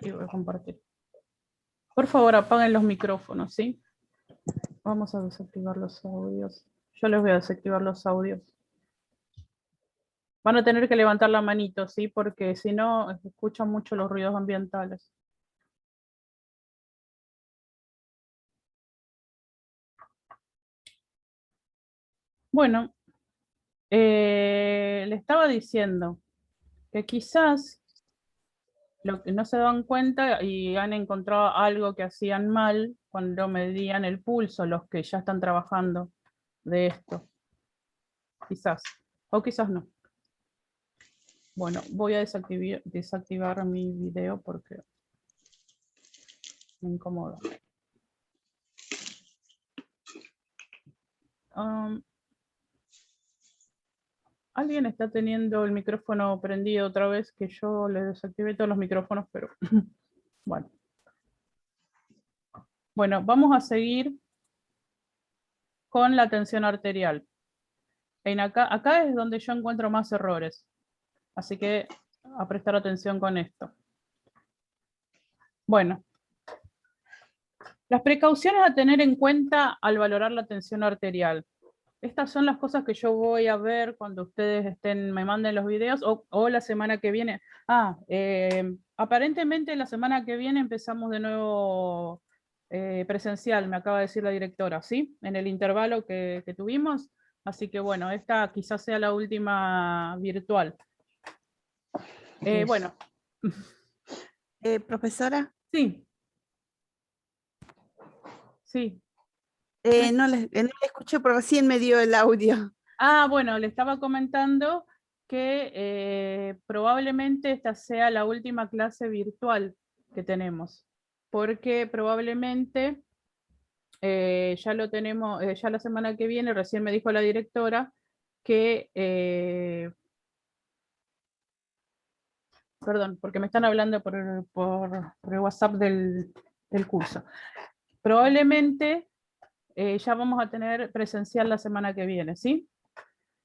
Y voy a compartir. Por favor, apaguen los micrófonos, ¿sí? Vamos a desactivar los audios. Yo les voy a desactivar los audios. Van a tener que levantar la manito, ¿sí? Porque si no, escuchan mucho los ruidos ambientales. Bueno, le estaba diciendo que quizás lo que no se dan cuenta y han encontrado algo que hacían mal cuando medían el pulso, los que ya están trabajando de esto. Quizás, o quizás no. Bueno, voy a desactivar mi video porque me incomoda. Alguien está teniendo el micrófono prendido otra vez, que yo le desactivé todos los micrófonos, pero bueno. Bueno, vamos a seguir con la tensión arterial. Acá es donde yo encuentro más errores, así que a prestar atención con esto. Bueno, las precauciones a tener en cuenta al valorar la tensión arterial. Estas son las cosas que yo voy a ver cuando ustedes me manden los videos o la semana que viene. Aparentemente la semana que viene empezamos de nuevo presencial, me acaba de decir la directora, ¿sí? En el intervalo que tuvimos. Así que bueno, esta quizás sea la última virtual. Bueno. Profesora. Sí. Sí. No le escuché, pero recién me dio el audio. Bueno, le estaba comentando que probablemente esta sea la última clase virtual que tenemos, porque probablemente ya lo tenemos, ya la semana que viene, recién me dijo la directora que, perdón, porque me están hablando por el WhatsApp del curso. Probablemente ya vamos a tener presencial la semana que viene, ¿sí?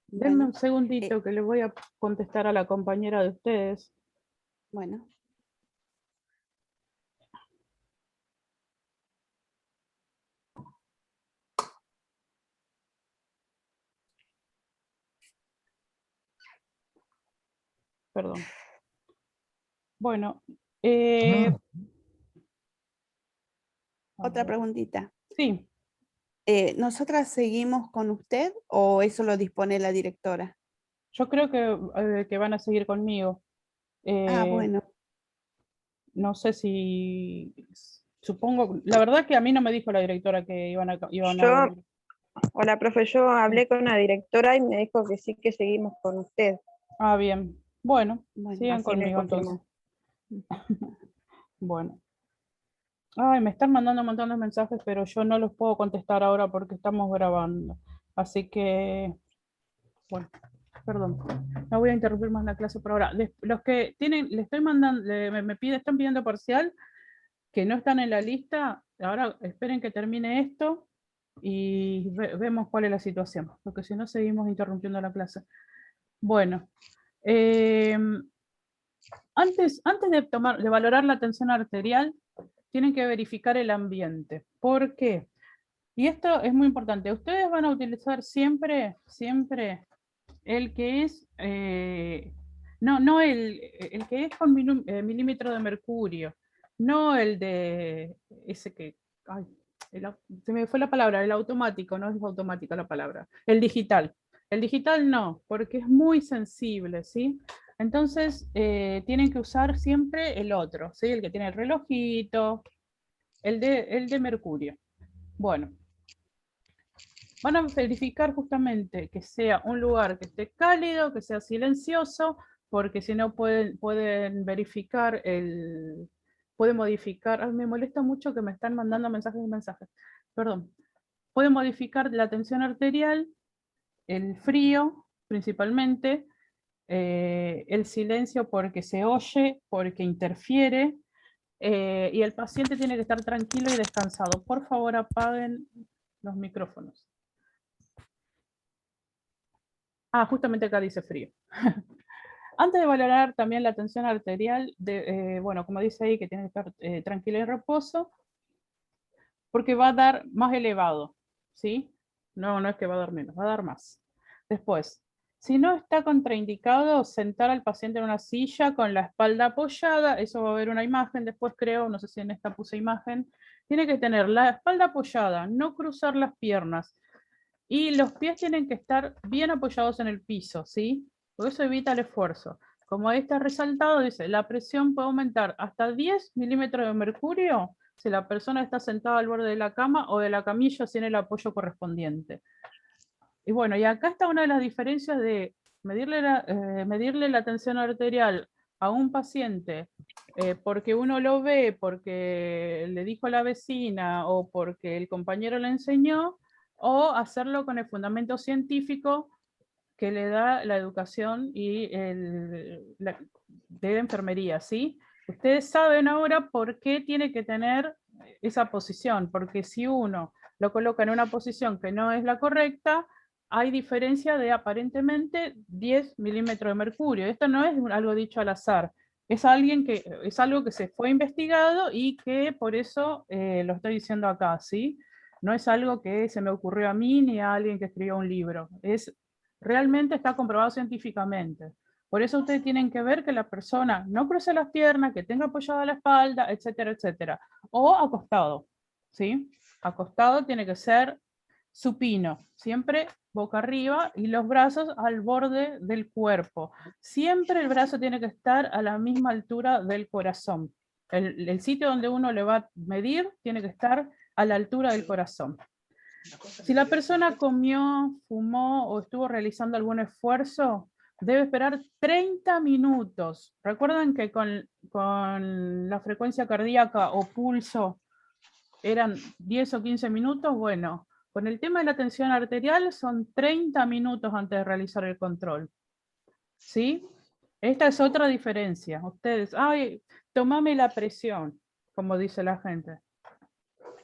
Denme un segundito que le voy a contestar a la compañera de ustedes. Bueno. Perdón. Bueno. Otra preguntita. Sí. ¿Nosotras seguimos con usted o eso lo dispone la directora? Yo creo que van a seguir conmigo. Bueno. No sé si... Supongo... La verdad que a mí no me dijo la directora que iban a venir. Hola, profe, yo hablé con la directora y me dijo que sí, que seguimos con usted. Bien. Bueno, sigan así me conmigo confirmó. entonces. Bueno. Ay, me están mandando un montón de mensajes, pero yo no los puedo contestar ahora porque estamos grabando. Así que... Bueno, perdón. No voy a interrumpir más la clase por ahora. Los que tienen, le estoy mandando, están pidiendo parcial, que no están en la lista, ahora esperen que termine esto y vemos cuál es la situación, porque si no seguimos interrumpiendo la clase. Bueno, antes de valorar la tensión arterial, tienen que verificar el ambiente. ¿Por qué? Y esto es muy importante. Ustedes van a utilizar siempre el que es, no el que es con milímetro de mercurio, no el de ese que, ay, se me fue la palabra, el automático, no es automática la palabra, el digital. El digital no, porque es muy sensible, ¿sí? Entonces, tienen que usar siempre el otro, ¿sí? El que tiene el relojito, el de mercurio. Bueno. Van a verificar justamente que sea un lugar que esté cálido, que sea silencioso, porque si no pueden verificar pueden modificar, me molesta mucho que me están mandando mensajes y mensajes, perdón. Pueden modificar la tensión arterial, el frío principalmente, el silencio porque se oye, porque interfiere, y el paciente tiene que estar tranquilo y descansado. Por favor, apaguen los micrófonos. Justamente acá dice frío. Antes de valorar también la tensión arterial, bueno, como dice ahí, que tiene que estar tranquila y reposo, porque va a dar más elevado, ¿sí? No es que va a dar menos, va a dar más. Después, si no está contraindicado, sentar al paciente en una silla con la espalda apoyada, eso va a haber una imagen, después creo, no sé si en esta puse imagen, tiene que tener la espalda apoyada, no cruzar las piernas, y los pies tienen que estar bien apoyados en el piso, ¿sí? Porque eso evita el esfuerzo. Como ahí está resaltado, dice, la presión puede aumentar hasta 10 milímetros de mercurio si la persona está sentada al borde de la cama o de la camilla sin el apoyo correspondiente. Y bueno, y acá está una de las diferencias de medirle la tensión arterial a un paciente porque uno lo ve, porque le dijo la vecina o porque el compañero le enseñó, o hacerlo con el fundamento científico que le da la educación y de la enfermería, ¿sí? Ustedes saben ahora por qué tiene que tener esa posición, porque si uno lo coloca en una posición que no es la correcta, hay diferencia de aparentemente 10 milímetros de mercurio. Esto no es algo dicho al azar, es algo que se fue investigado y que por eso lo estoy diciendo acá, ¿sí? No es algo que se me ocurrió a mí ni a alguien que escribió un libro. Realmente está comprobado científicamente. Por eso ustedes tienen que ver que la persona no cruce las piernas, que tenga apoyada la espalda, etcétera, etcétera. O acostado, ¿sí? Acostado tiene que ser supino, siempre boca arriba y los brazos al borde del cuerpo. Siempre el brazo tiene que estar a la misma altura del corazón. El sitio donde uno le va a medir tiene que estar a la altura del corazón. Si la persona comió, fumó o estuvo realizando algún esfuerzo, debe esperar 30 minutos. Recuerden que con la frecuencia cardíaca o pulso eran 10 o 15 minutos. Bueno, con el tema de la tensión arterial son 30 minutos antes de realizar el control. ¿Sí? Esta es otra diferencia. Ustedes, ay, tomame la presión, como dice la gente.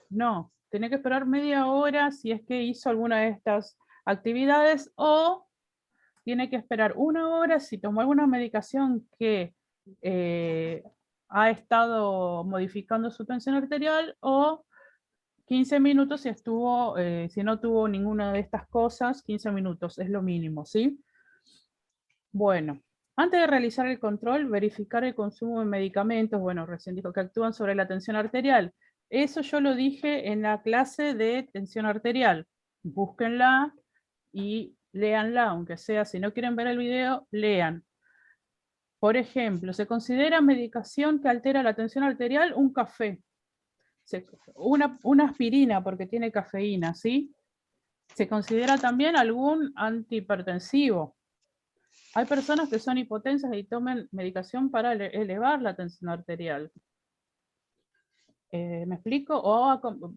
No, tiene que esperar media hora si es que hizo alguna de estas actividades, o tiene que esperar una hora si tomó alguna medicación que ha estado modificando su tensión arterial, o 15 minutos si no tuvo ninguna de estas cosas. 15 minutos es lo mínimo, ¿sí? Bueno, antes de realizar el control, verificar el consumo de medicamentos, bueno, recién dijo que actúan sobre la tensión arterial. Eso yo lo dije en la clase de tensión arterial. Búsquenla y léanla, aunque sea, si no quieren ver el video, lean. Por ejemplo, se considera medicación que altera la tensión arterial un café. Una aspirina porque tiene cafeína, ¿sí? Se considera también algún antihipertensivo. Hay personas que son hipotensas y toman medicación para elevar la tensión arterial. ¿Me explico?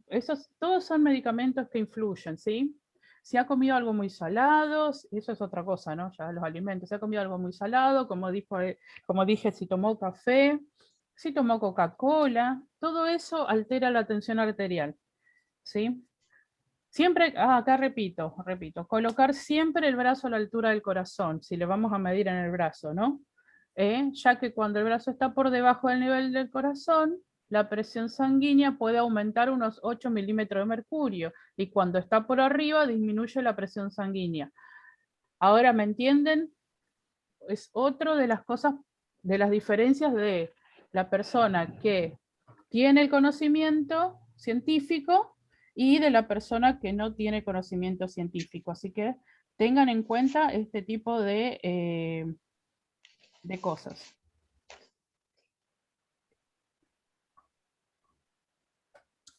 Esos todos son medicamentos que influyen, ¿sí? Si ha comido algo muy salado, eso es otra cosa, ¿no? Ya los alimentos. Si ha comido algo muy salado, como dije, si tomó café, si tomó Coca-Cola, todo eso altera la tensión arterial, ¿sí? Siempre, acá repito, colocar siempre el brazo a la altura del corazón, si le vamos a medir en el brazo, ¿no? Ya que cuando el brazo está por debajo del nivel del corazón, la presión sanguínea puede aumentar unos 8 milímetros de mercurio, y cuando está por arriba disminuye la presión sanguínea. Ahora, ¿me entienden? Es otra de las cosas, de las diferencias de la persona que tiene el conocimiento científico y de la persona que no tiene conocimiento científico. Así que tengan en cuenta este tipo de cosas.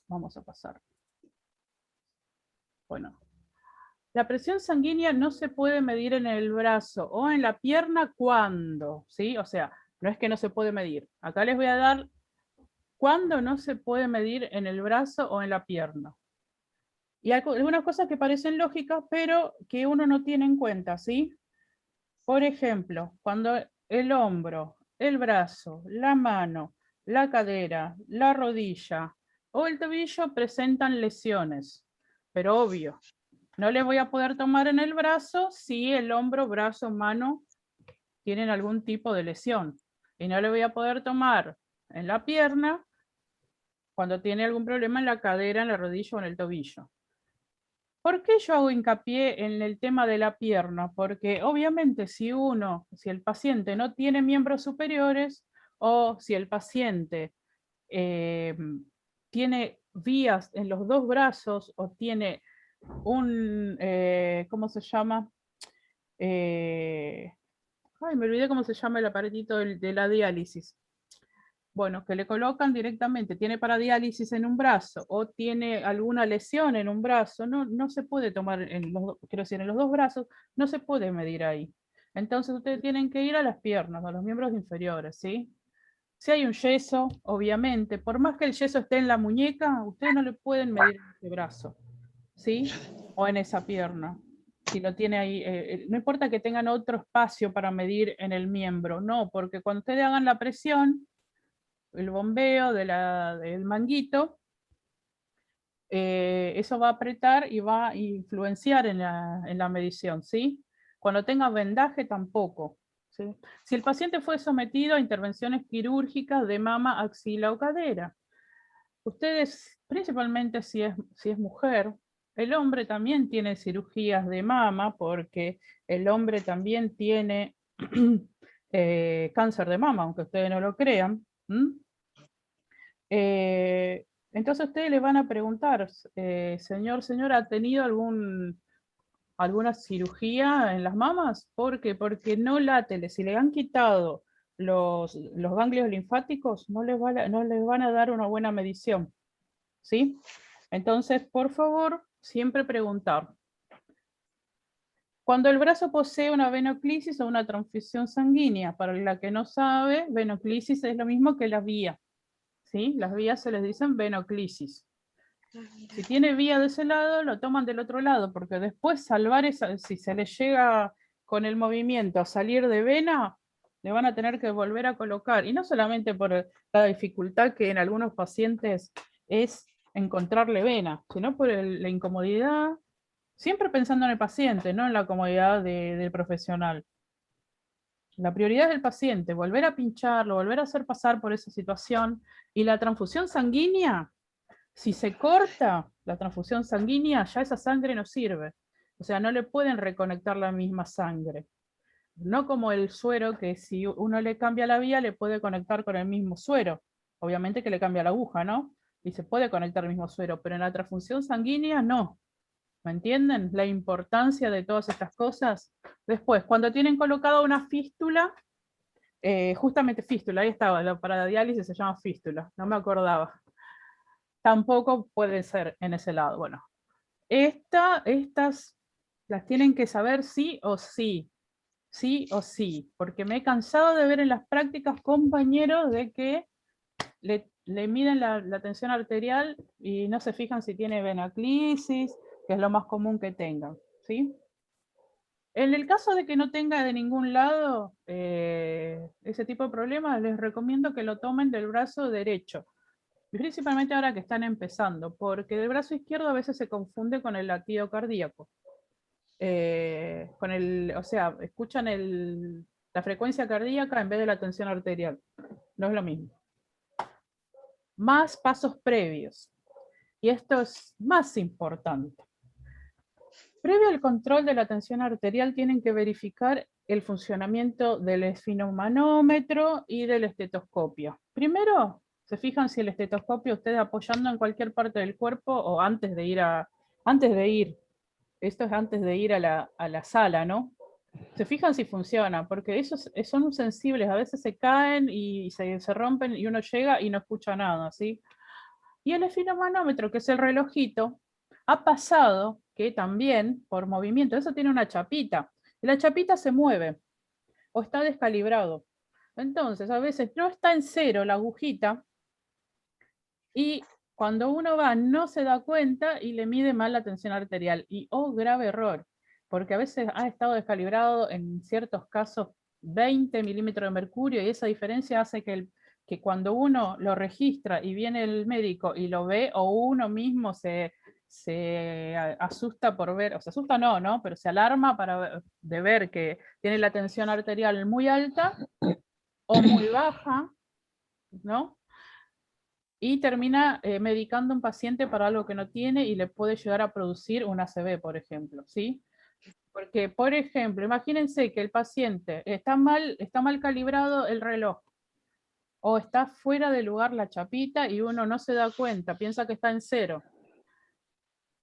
Vamos a pasar. Bueno, la presión sanguínea no se puede medir en el brazo o en la pierna cuando, ¿sí? O sea, no es que no se puede medir. Acá les voy a dar cuándo no se puede medir en el brazo o en la pierna. Y hay algunas cosas que parecen lógicas, pero que uno no tiene en cuenta, ¿sí? Por ejemplo, cuando el hombro, el brazo, la mano, la cadera, la rodilla o el tobillo presentan lesiones. Pero obvio, no le voy a poder tomar en el brazo si el hombro, brazo, mano tienen algún tipo de lesión. Y no le voy a poder tomar en la pierna cuando tiene algún problema en la cadera, en la rodilla o en el tobillo. ¿Por qué yo hago hincapié en el tema de la pierna? Porque obviamente si el paciente no tiene miembros superiores o si el paciente tiene vías en los dos brazos o tiene un, ¿cómo se llama? Ay, me olvidé cómo se llama el aparatito de la diálisis. Bueno, que le colocan directamente, tiene paradiálisis en un brazo o tiene alguna lesión en un brazo, no se puede tomar, en los dos brazos, no se puede medir ahí. Entonces ustedes tienen que ir a las piernas, a los miembros inferiores, ¿sí? Si hay un yeso, obviamente, por más que el yeso esté en la muñeca, ustedes no le pueden medir en ese brazo, ¿sí? O en esa pierna. Si lo tiene ahí, no importa que tengan otro espacio para medir en el miembro, no, porque cuando ustedes hagan la presión, el bombeo del manguito, eso va a apretar y va a influenciar en la medición, ¿sí? Cuando tenga vendaje tampoco, ¿sí? Si el paciente fue sometido a intervenciones quirúrgicas de mama, axila o cadera, ustedes, principalmente si es mujer, el hombre también tiene cirugías de mama porque el hombre también tiene cáncer de mama, aunque ustedes no lo crean. Entonces ustedes le van a preguntar, señora, ¿ha tenido alguna cirugía en las mamas? ¿Por qué? Porque no late, si le han quitado los ganglios linfáticos, no les van a dar una buena medición, ¿sí? Entonces, por favor, siempre preguntar. Cuando el brazo posee una venoclisis o una transfusión sanguínea, para la que no sabe, venoclisis es lo mismo que la vía. ¿Sí? Las vías se les dicen venoclisis. Si tiene vía de ese lado, lo toman del otro lado, porque después salvar esa, si se les llega con el movimiento a salir de vena, le van a tener que volver a colocar. Y no solamente por la dificultad que en algunos pacientes es encontrarle vena, sino por la incomodidad, siempre pensando en el paciente, no en la comodidad del profesional. La prioridad es el paciente, volver a pincharlo, volver a hacer pasar por esa situación. Y la transfusión sanguínea, si se corta la transfusión sanguínea, ya esa sangre no sirve. O sea, no le pueden reconectar la misma sangre. No como el suero, que si uno le cambia la vía, le puede conectar con el mismo suero. Obviamente que le cambia la aguja, ¿no? Y se puede conectar el mismo suero, pero en la transfusión sanguínea no. ¿Me entienden? La importancia de todas estas cosas. Después, cuando tienen colocada una fístula, justamente fístula, ahí estaba, la paradiálisis se llama fístula, no me acordaba. Tampoco puede ser en ese lado. Bueno, estas las tienen que saber sí o sí, porque me he cansado de ver en las prácticas compañeros de que le miden la tensión arterial y no se fijan si tiene venoclisis, que es lo más común que tengan, ¿sí? En el caso de que no tenga de ningún lado ese tipo de problemas, les recomiendo que lo tomen del brazo derecho, principalmente ahora que están empezando, porque del brazo izquierdo a veces se confunde con el latido cardíaco. O sea, escuchan la frecuencia cardíaca en vez de la tensión arterial. No es lo mismo. Más pasos previos. Y esto es más importante. Previo al control de la tensión arterial tienen que verificar el funcionamiento del esfigmomanómetro y del estetoscopio. Primero, se fijan si el estetoscopio ustedes apoyando en cualquier parte del cuerpo o antes de ir, esto es antes de ir a la sala, ¿no? Se fijan si funciona, porque esos son sensibles, a veces se caen y se rompen y uno llega y no escucha nada, ¿sí? Y el esfigmomanómetro, que es el relojito, ha pasado que también por movimiento, eso tiene una chapita, y la chapita se mueve o está descalibrado. Entonces, a veces no está en cero la agujita y cuando uno va no se da cuenta y le mide mal la tensión arterial. Y grave error, porque a veces ha estado descalibrado en ciertos casos 20 milímetros de mercurio y esa diferencia hace que cuando uno lo registra y viene el médico y lo ve o uno mismo se asusta por ver, o se asusta no, pero se alarma de ver que tiene la tensión arterial muy alta o muy baja, ¿no? Y termina medicando a un paciente para algo que no tiene y le puede llegar a producir un ACV, por ejemplo, ¿sí? Porque, por ejemplo, imagínense que el paciente está mal calibrado el reloj, o está fuera de lugar la chapita y uno no se da cuenta, piensa que está en 0.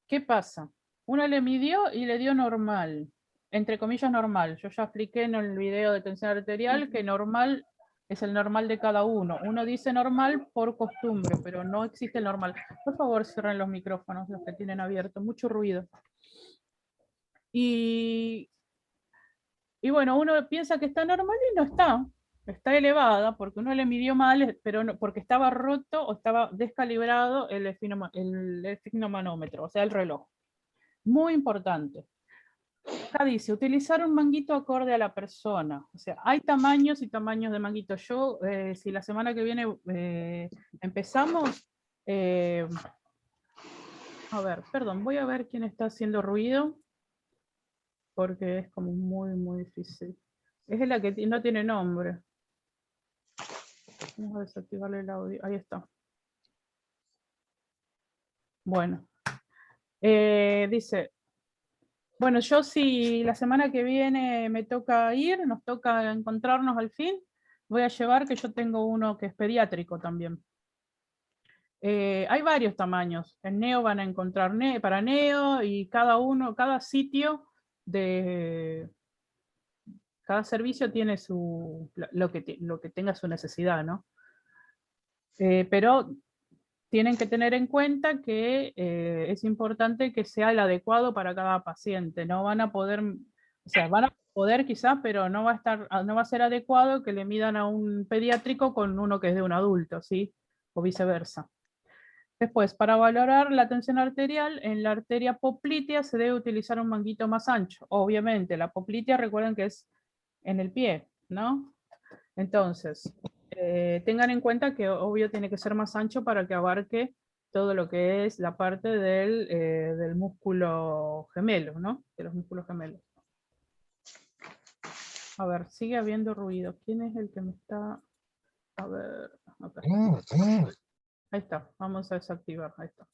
¿Qué pasa? Uno le midió y le dio normal, entre comillas normal. Yo ya expliqué en el video de tensión arterial que normal es el normal de cada uno. Uno dice normal por costumbre, pero no existe el normal. Por favor, cierren los micrófonos, los que tienen abierto, mucho ruido. Y bueno, uno piensa que está normal y no está. Está elevada porque uno le midió mal, pero no, porque estaba roto o estaba descalibrado el esfigmomanómetro, o sea, el reloj. Muy importante. Acá dice, utilizar un manguito acorde a la persona. O sea, hay tamaños y tamaños de manguito. Yo, si la semana que viene empezamos, a ver, perdón, voy a ver quién está haciendo ruido, porque es como muy difícil. Es la que no tiene nombre. Vamos a desactivarle el audio. Ahí está. Bueno. Dice, bueno, yo si la semana que viene me toca ir, nos toca encontrarnos al fin, voy a llevar que yo tengo uno que es pediátrico también. Hay varios tamaños. En Neo van a encontrar para Neo y cada sitio de... Cada servicio tiene lo que tenga su necesidad, ¿no? Pero tienen que tener en cuenta que es importante que sea el adecuado para cada paciente. No van a poder, o sea, van a poder quizás, pero no va a ser adecuado que le midan a un pediátrico con uno que es de un adulto, ¿sí? O viceversa. Después, para valorar la tensión arterial, en la arteria poplitea se debe utilizar un manguito más ancho. Obviamente, la poplitea, recuerden que es en el pie, ¿no? Entonces, tengan en cuenta que obvio tiene que ser más ancho para que abarque todo lo que es la parte del músculo gemelo, ¿no? De los músculos gemelos. A ver, sigue habiendo ruido. ¿Quién es el que me está...? A ver, acá está. Ahí está, vamos a desactivar, ahí está.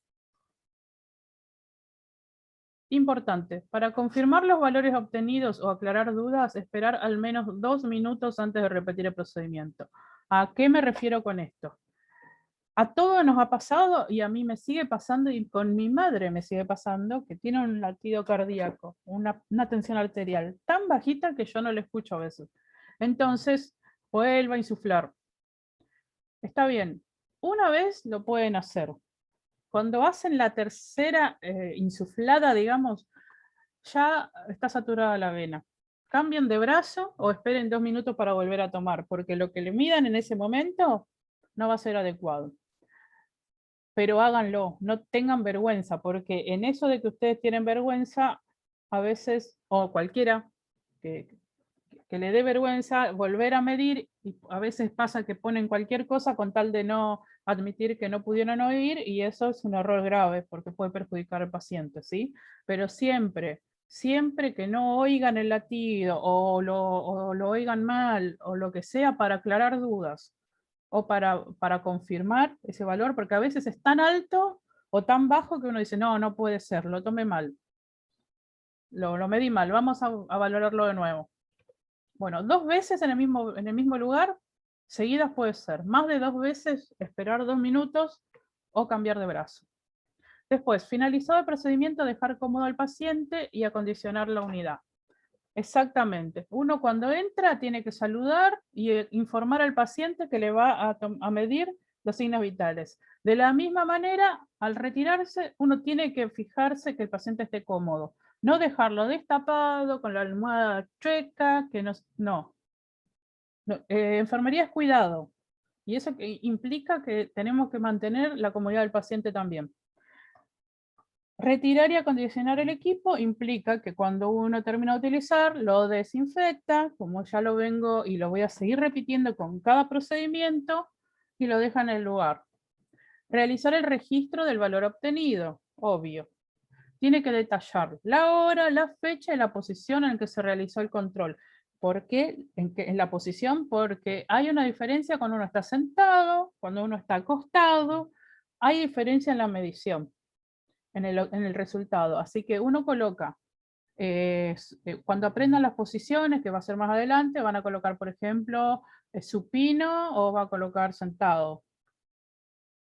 Importante, para confirmar los valores obtenidos o aclarar dudas, esperar al menos 2 minutos antes de repetir el procedimiento. ¿A qué me refiero con esto? A todos nos ha pasado y a mí me sigue pasando y con mi madre me sigue pasando que tiene un latido cardíaco, una tensión arterial tan bajita que yo no le escucho a veces. Entonces, vuelva a insuflar. Está bien, una vez lo pueden hacer. Cuando hacen la tercera insuflada, digamos, ya está saturada la vena. Cambien de brazo o esperen 2 minutos para volver a tomar, porque lo que le midan en ese momento no va a ser adecuado. Pero háganlo, no tengan vergüenza, porque en eso de que ustedes tienen vergüenza, a veces, o cualquiera que le dé vergüenza volver a medir, y a veces pasa que ponen cualquier cosa con tal de no admitir que no pudieron oír, y eso es un error grave, porque puede perjudicar al paciente, ¿sí? Pero siempre que no oigan el latido, o lo oigan mal, o lo que sea, para aclarar dudas, o para confirmar ese valor, porque a veces es tan alto o tan bajo que uno dice, no puede ser, lo tomé mal. Lo medí mal, vamos a valorarlo de nuevo. Bueno, 2 veces en el mismo lugar, seguidas puede ser. Más de 2 veces, esperar 2 minutos o cambiar de brazo. Después, finalizado el procedimiento, dejar cómodo al paciente y acondicionar la unidad. Exactamente. Uno cuando entra tiene que saludar y informar al paciente que le va a medir los signos vitales. De la misma manera, al retirarse, uno tiene que fijarse que el paciente esté cómodo. No dejarlo destapado, con la almohada chueca, que no. Enfermería es cuidado. Y eso implica que tenemos que mantener la comodidad del paciente también. Retirar y acondicionar el equipo implica que cuando uno termina de utilizar, lo desinfecta, como ya lo vengo y lo voy a seguir repitiendo con cada procedimiento, y lo deja en el lugar. Realizar el registro del valor obtenido, obvio. tiene que detallar la hora, la fecha y la posición en que se realizó el control. ¿Por qué? En la posición, porque hay una diferencia cuando uno está sentado, cuando uno está acostado, hay diferencia en la medición, en el resultado. Así que uno coloca, cuando aprendan las posiciones, que va a ser más adelante, van a colocar, por ejemplo, supino o va a colocar sentado.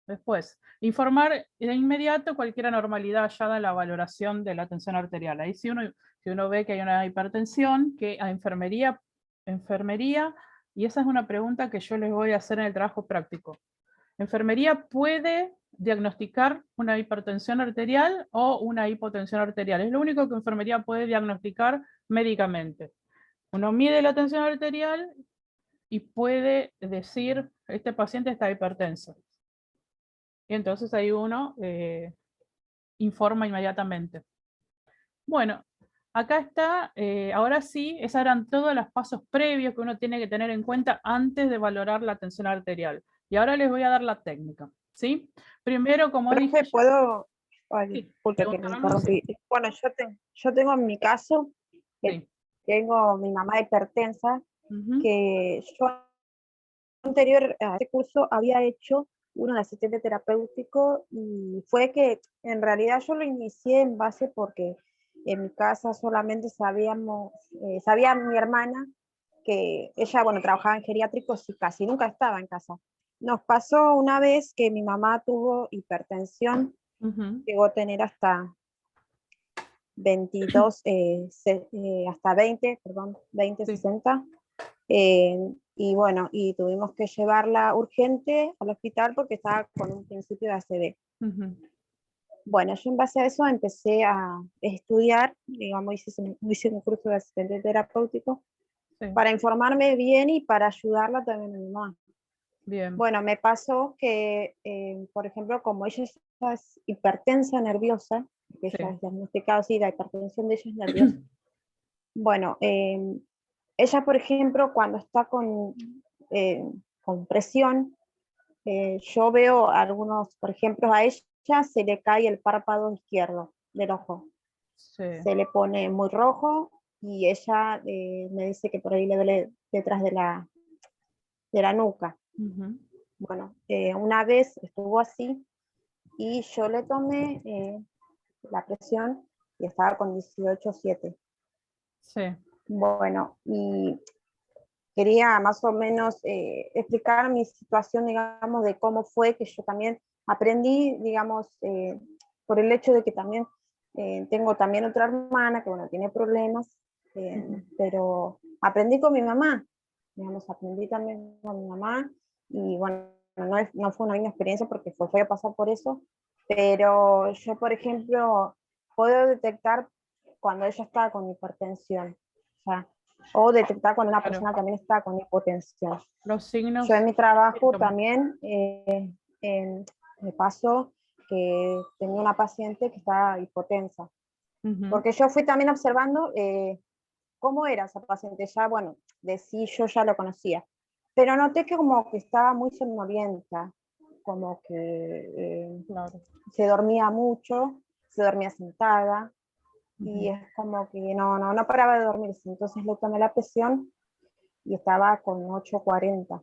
Después, informar de inmediato cualquier anormalidad hallada en la valoración de la tensión arterial. Ahí si uno ve que hay una hipertensión, que a enfermería, y esa es una pregunta que yo les voy a hacer en el trabajo práctico. ¿Enfermería puede diagnosticar una hipertensión arterial o una hipotensión arterial? Es lo único que enfermería puede diagnosticar médicamente. Uno mide la tensión arterial y puede decir, este paciente está hipertenso. Y entonces ahí uno informa inmediatamente. Bueno, acá está, ahora sí, esos eran todos los pasos previos que uno tiene que tener en cuenta antes de valorar la tensión arterial. Y ahora les voy a dar la técnica, ¿sí? Primero, como Profe, dije, ¿puedo? Ay, sí, disculpe que me preguntarme, sí, interrumpí. Bueno, yo tengo en mi caso, que sí. tengo mi mamá hipertensa, Ujú, que yo anterior a este curso había hecho uno de asistente terapéutico y fue que en realidad yo lo inicié en base porque en mi casa solamente sabía mi hermana que ella, bueno, trabajaba en geriátricos y casi nunca estaba en casa. Nos pasó una vez que mi mamá tuvo hipertensión, ujú, llegó a tener hasta 22, hasta 20, perdón, 20, sí, 60. Y bueno, y tuvimos que llevarla urgente al hospital porque estaba con un principio de ACV. ujú, Bueno, yo en base a eso empecé a estudiar, digamos, hice un curso de asistente terapéutico sí, para informarme bien y para ayudarla también a mi mamá. bien, Bueno, me pasó que, por ejemplo, como ella es hipertensa nerviosa, que ella sí, es diagnosticada así, la hipertensión de ella es nerviosa. Bueno, ella, por ejemplo, cuando está con presión, yo veo algunos, por ejemplo, a ella se le cae el párpado izquierdo del ojo, sí, se le pone muy rojo y ella me dice que por ahí le duele detrás de la nuca. ujú, Bueno, una vez estuvo así y yo le tomé la presión y estaba con 18,7. sí, Bueno, y quería más o menos explicar mi situación, digamos, de cómo fue que yo también aprendí, digamos, por el hecho de que también tengo también otra hermana que, bueno, tiene problemas, ujú, pero aprendí con mi mamá, digamos, aprendí también con mi mamá y bueno, no fue una linda experiencia porque fue a pasar por eso, pero yo, por ejemplo, puedo detectar cuando ella está con hipertensión, o sea, o detectar cuando una claro, persona también está con hipotensión. los Yo en signos, mi trabajo síntomas. también me pasó que tenía una paciente que estaba hipotensa, Ujú, porque yo fui también observando cómo era esa paciente, ya bueno, de sí yo ya lo conocía, pero noté que como que estaba muy somnolienta, como que claro. se dormía mucho, se dormía sentada, y Ujú. es como que no paraba de dormirse, entonces le tomé la presión y estaba con 8,40.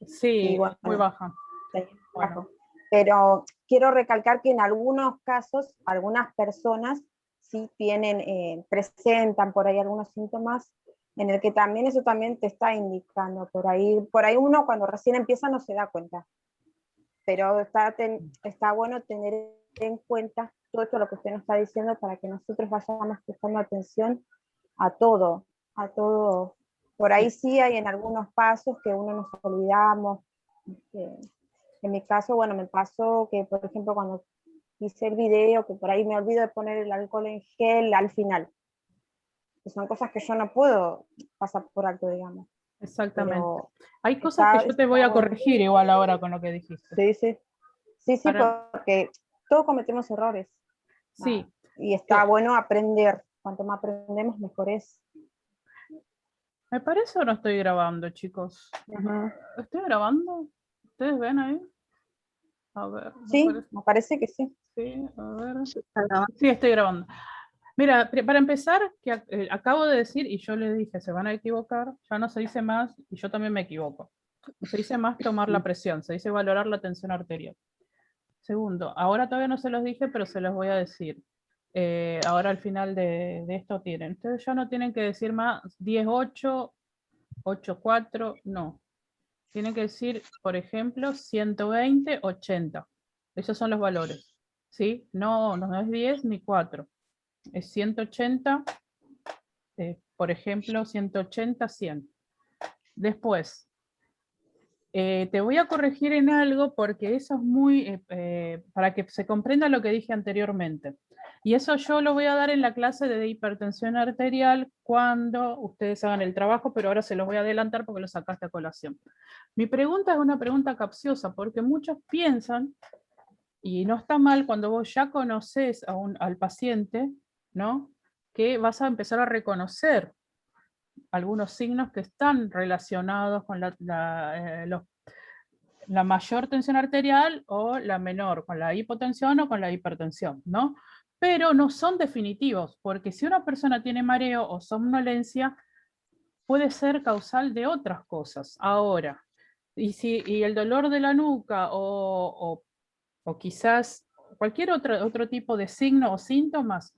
Y Sí, bueno, muy baja. Bueno, bajo. Pero quiero recalcar que en algunos casos, algunas personas sí tienen, presentan por ahí algunos síntomas en el que también eso también te está indicando. Por ahí uno cuando recién empieza no se da cuenta. Pero está bueno tener en cuenta todo esto lo que usted nos está diciendo para que nosotros vayamos prestando atención a todo, a todo. Por ahí sí, sí hay en algunos pasos que uno nos olvidamos. En mi caso, bueno, me pasó que, por ejemplo, cuando hice el video, que por ahí me olvido de poner el alcohol en gel al final. Que son cosas que yo no puedo pasar por alto, digamos. exactamente. Pero Hay cosas que yo te voy está a bueno. corregir igual ahora con lo que dijiste. Sí, sí. Sí, sí, Para, porque todos cometemos errores. sí, Y está eh, bueno aprender. Cuanto más aprendemos, mejor es. ¿me parece o no estoy grabando, chicos? Ujú. ¿Estoy grabando? ¿Ustedes ven ahí? A ver, Sí, me parece que sí. sí, a ver. Sí, estoy grabando. Mira, para empezar, que acabo de decir, y yo le dije, se van a equivocar, ya no se dice más, y yo también me equivoco. No se dice más tomar la presión, se dice valorar la tensión arterial. Segundo, ahora todavía no se los dije, pero se los voy a decir. Ahora al final de esto tienen. Ustedes ya no tienen que decir más 10-8, 8-4, no. Tienen que decir, por ejemplo, 120, 80. Esos son los valores. ¿Sí? No, no es 10 ni 4. Es 180, por ejemplo, 180, 100. Después, te voy a corregir en algo porque eso es muy, para que se comprenda lo que dije anteriormente. Y eso yo lo voy a dar en la clase de hipertensión arterial cuando ustedes hagan el trabajo, pero ahora se los voy a adelantar porque lo sacaste a colación. Mi pregunta es una pregunta capciosa porque muchos piensan, y no está mal cuando vos ya conoces al paciente, ¿no? Que vas a empezar a reconocer algunos signos que están relacionados con la mayor tensión arterial o la menor, con la hipotensión o con la hipertensión, ¿no? Pero no son definitivos, porque si una persona tiene mareo o somnolencia, puede ser causal de otras cosas. Ahora, y el dolor de la nuca o quizás cualquier otro tipo de signo o síntomas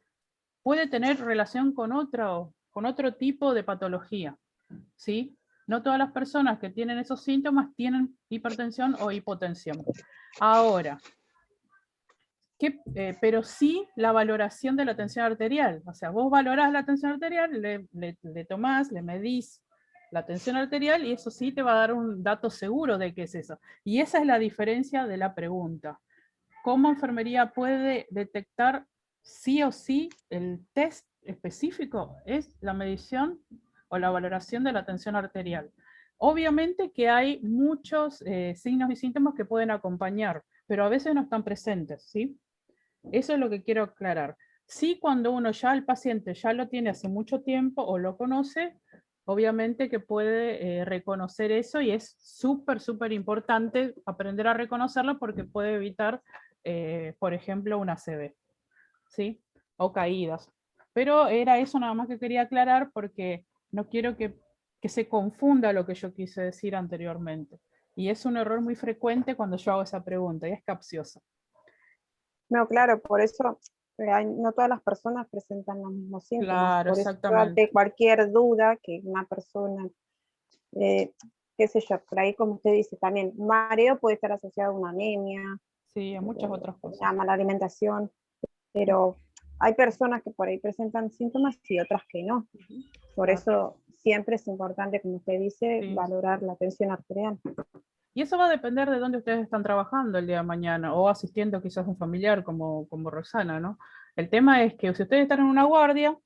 puede tener relación con otro tipo de patología, ¿sí? No todas las personas que tienen esos síntomas tienen hipertensión o hipotensión. Ahora, pero sí la valoración de la tensión arterial. O sea, vos valorás la tensión arterial, le tomás, le medís la tensión arterial y eso sí te va a dar un dato seguro de qué es eso. Y esa es la diferencia de la pregunta. ¿Cómo enfermería puede detectar sí o sí el test específico? Es la medición o la valoración de la tensión arterial. Obviamente que hay muchos signos y síntomas que pueden acompañar, pero a veces no están presentes, ¿sí? Eso es lo que quiero aclarar. Sí, cuando uno ya el paciente ya lo tiene hace mucho tiempo o lo conoce, obviamente que puede reconocer eso y es súper, súper importante aprender a reconocerlo porque puede evitar, por ejemplo, una ACV, ¿sí? O caídas. Pero era eso nada más que quería aclarar porque no quiero que se confunda lo que yo quise decir anteriormente. Y es un error muy frecuente cuando yo hago esa pregunta y es capciosa. No, claro, por eso no todas las personas presentan los mismos síntomas. Claro, Por eso exactamente. ante cualquier duda que una persona, qué sé yo, por ahí como usted dice también, mareo puede estar asociado a una anemia, Sí, a muchas otras cosas. una mala alimentación, pero hay personas que por ahí presentan síntomas y otras que no. Por Claro. eso siempre es importante, como usted dice, Sí. valorar la tensión arterial. Y eso va a depender de dónde ustedes están trabajando el día de mañana o asistiendo quizás a un familiar como Rosana, ¿no? El tema es que si ustedes están en una guardia,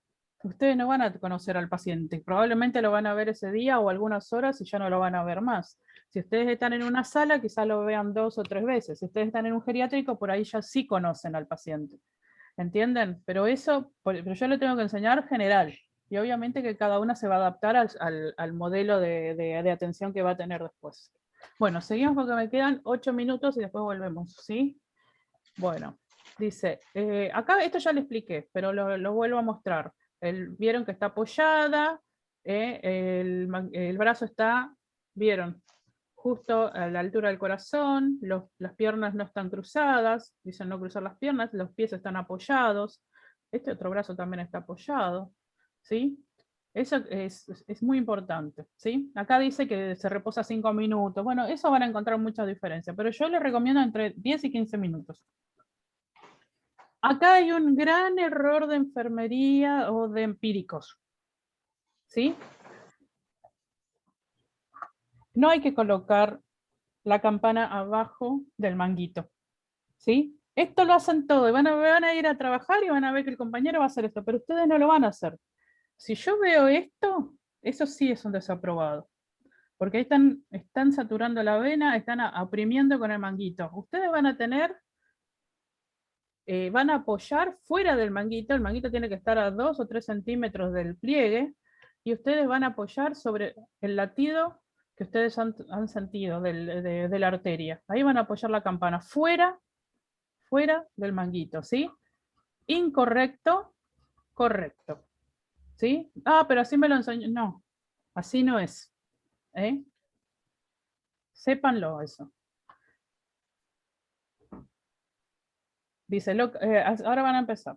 ustedes no van a conocer al paciente, probablemente lo van a ver ese día o algunas horas y ya no lo van a ver más. Si ustedes están en una sala, quizás lo vean 2 o 3 veces. Si ustedes están en un geriátrico, por ahí ya sí conocen al paciente. ¿Entienden? Pero pero yo le tengo que enseñar general. Y obviamente que cada una se va a adaptar al modelo de atención que va a tener después. Bueno, seguimos porque me quedan 8 minutos y después volvemos, ¿sí? Bueno, dice, acá esto ya le expliqué, pero lo vuelvo a mostrar. Vieron que está apoyada, el brazo está, vieron, justo a la altura del corazón, las piernas no están cruzadas, dicen no cruzar las piernas, los pies están apoyados, este otro brazo también está apoyado, ¿sí? Eso es muy importante, ¿sí? Acá dice que se reposa 5 minutos, bueno, eso van a encontrar mucha diferencia, pero yo les recomiendo entre 10 y 15 minutos. Acá hay un gran error de enfermería o de empíricos, ¿sí? No hay que colocar la campana abajo del manguito, ¿sí? Esto lo hacen todo, y van a ir a trabajar y van a ver que el compañero va a hacer esto, pero ustedes no lo van a hacer. Si yo veo esto, eso sí es un desaprobado, porque ahí están saturando la vena, están oprimiendo con el manguito. Ustedes van a van a apoyar fuera del manguito, el manguito tiene que estar a 2 o 3 centímetros del pliegue, y ustedes van a apoyar sobre el latido que ustedes han sentido de la arteria. Ahí van a apoyar la campana, fuera del manguito, ¿sí? Incorrecto, correcto. ¿Sí? Ah, pero así me lo enseñó. No, así no es. Sépanlo eso. Dice, ahora van a empezar.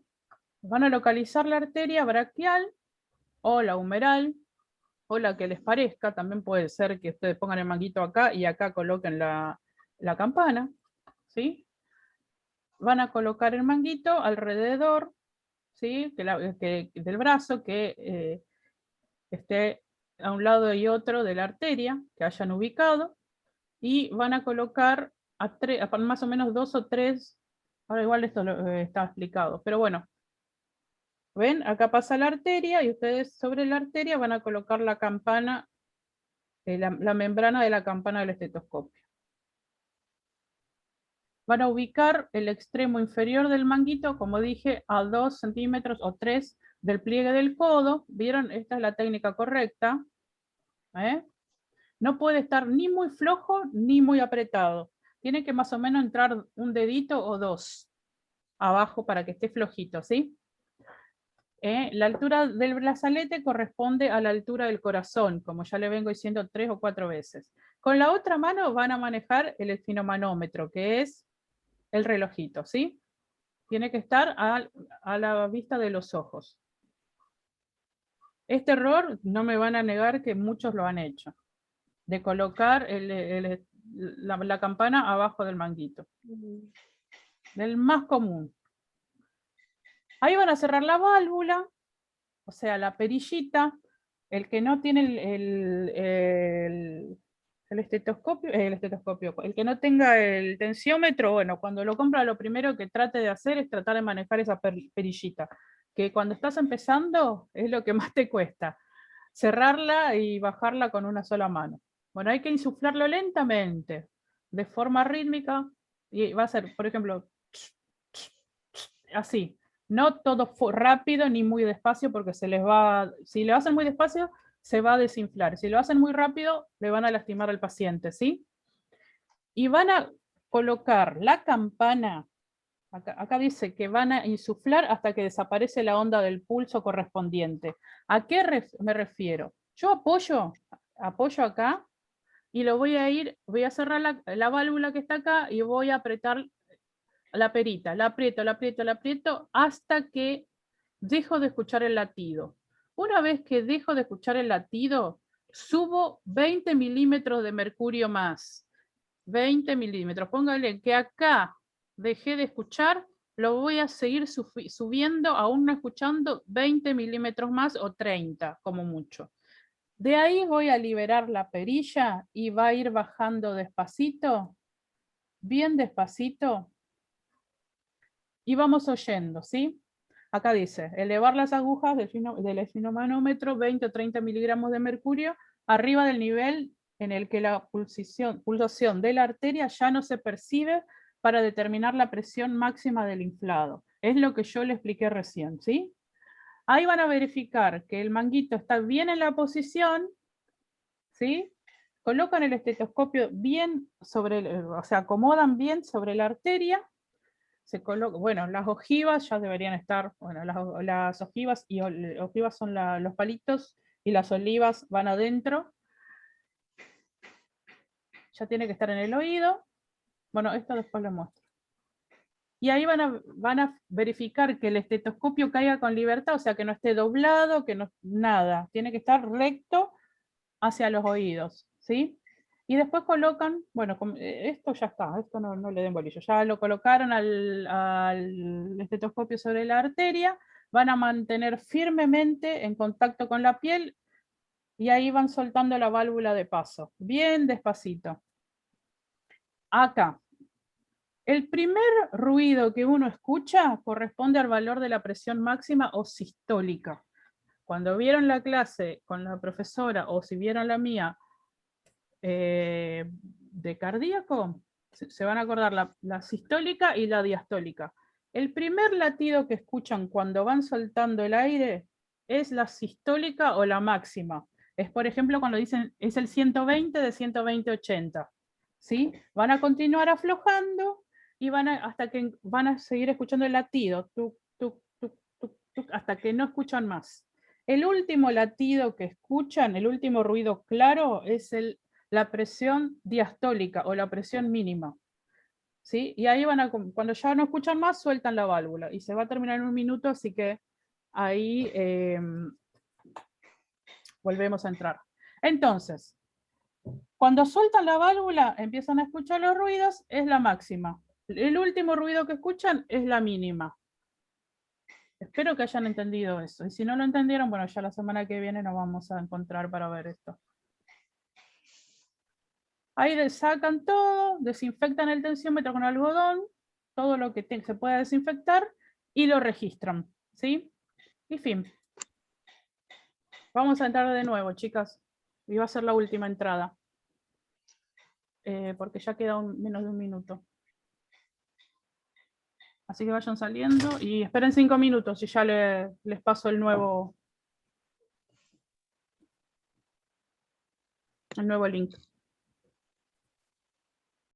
Van a localizar la arteria braquial o la humeral o la que les parezca. También puede ser que ustedes pongan el manguito acá y acá coloquen la campana. ¿Sí? Van a colocar el manguito alrededor, ¿sí? Del brazo, que esté a un lado y otro de la arteria, que hayan ubicado, y van a colocar a más o menos 2 o 3, ahora igual esto está explicado, pero bueno, ven, acá pasa la arteria y ustedes sobre la arteria van a colocar la campana, la membrana de la campana del estetoscopio. Van a ubicar el extremo inferior del manguito, como dije, a 2 centímetros o 3 del pliegue del codo. ¿Vieron? Esta es la técnica correcta. No puede estar ni muy flojo ni muy apretado. Tiene que más o menos entrar un dedito o 2 abajo para que esté flojito, ¿sí? La altura del brazalete corresponde a la altura del corazón, como ya le vengo diciendo 3 o 4 veces. Con la otra mano van a manejar el esfinomanómetro, que es el relojito, ¿sí? Tiene que estar a la vista de los ojos. Este error no me van a negar que muchos lo han hecho, de colocar la campana abajo del manguito. Del más común. Ahí van a cerrar la válvula, o sea, la perillita. El que no tiene el estetoscopio, el que no tenga el tensiómetro, bueno, cuando lo compra lo primero que trate de hacer es tratar de manejar esa perillita, que cuando estás empezando es lo que más te cuesta, cerrarla y bajarla con una sola mano. Bueno, hay que insuflarlo lentamente, de forma rítmica, y va a ser, por ejemplo, así, no todo rápido ni muy despacio, porque se les va, si lo hacen muy despacio, se va a desinflar. Si lo hacen muy rápido, le van a lastimar al paciente, ¿sí? Y van a colocar la campana, acá dice que van a insuflar hasta que desaparece la onda del pulso correspondiente. ¿A qué me refiero? Yo apoyo acá y voy a cerrar la válvula que está acá y voy a apretar la perita, la aprieto hasta que dejo de escuchar el latido. Una vez que dejo de escuchar el latido, subo 20 milímetros de mercurio más. 20 milímetros. Póngale que acá dejé de escuchar, lo voy a seguir subiendo, aún no escuchando, 20 milímetros más o 30 como mucho. De ahí voy a liberar la perilla y va a ir bajando despacito, bien despacito, y vamos oyendo, ¿sí? Acá dice, elevar las agujas del esfinomanómetro 20 o 30 miligramos de mercurio arriba del nivel en el que la pulsación de la arteria ya no se percibe para determinar la presión máxima del inflado. Es lo que yo le expliqué recién, ¿sí? Ahí van a verificar que el manguito está bien en la posición, ¿sí? Colocan el estetoscopio bien o sea, acomodan bien sobre la arteria. Se coloca, bueno, las ojivas ya deberían estar, bueno, las ojivas y ojivas son los palitos y las olivas van adentro. Ya tiene que estar en el oído. Bueno, esto después lo muestro. Y ahí van a verificar que el estetoscopio caiga con libertad, o sea, que no esté doblado, que no, nada. Tiene que estar recto hacia los oídos, ¿sí? Y después colocan, bueno, esto ya está, esto no le den bolillo, ya lo colocaron al estetoscopio sobre la arteria, van a mantener firmemente en contacto con la piel y ahí van soltando la válvula de paso, bien despacito. Acá, el primer ruido que uno escucha corresponde al valor de la presión máxima o sistólica. Cuando vieron la clase con la profesora o si vieron la mía, de cardíaco, se van a acordar la sistólica y la diastólica. El primer latido que escuchan cuando van soltando el aire es la sistólica o la máxima. Es, por ejemplo, cuando dicen, es el 120 de 120-80. ¿Sí? Van a continuar aflojando y hasta que van a seguir escuchando el latido, tuc, tuc, tuc, tuc, tuc, hasta que no escuchan más. El último latido que escuchan, el último ruido claro, es la presión diastólica o la presión mínima. ¿Sí? Y ahí cuando ya no escuchan más, sueltan la válvula y se va a terminar en 1 minuto, así que ahí volvemos a entrar. Entonces, cuando sueltan la válvula, empiezan a escuchar los ruidos, es la máxima. El último ruido que escuchan es la mínima. Espero que hayan entendido eso. Y si no lo entendieron, bueno, ya la semana que viene nos vamos a encontrar para ver esto. Ahí sacan todo, desinfectan el tensiómetro con algodón, todo lo que se pueda desinfectar, y lo registran. ¿Sí? Y fin. Vamos a entrar de nuevo, chicas. Y va a ser la última entrada. Porque ya queda menos de 1 minuto. Así que vayan saliendo y esperen 5 minutos y ya les paso el nuevo link.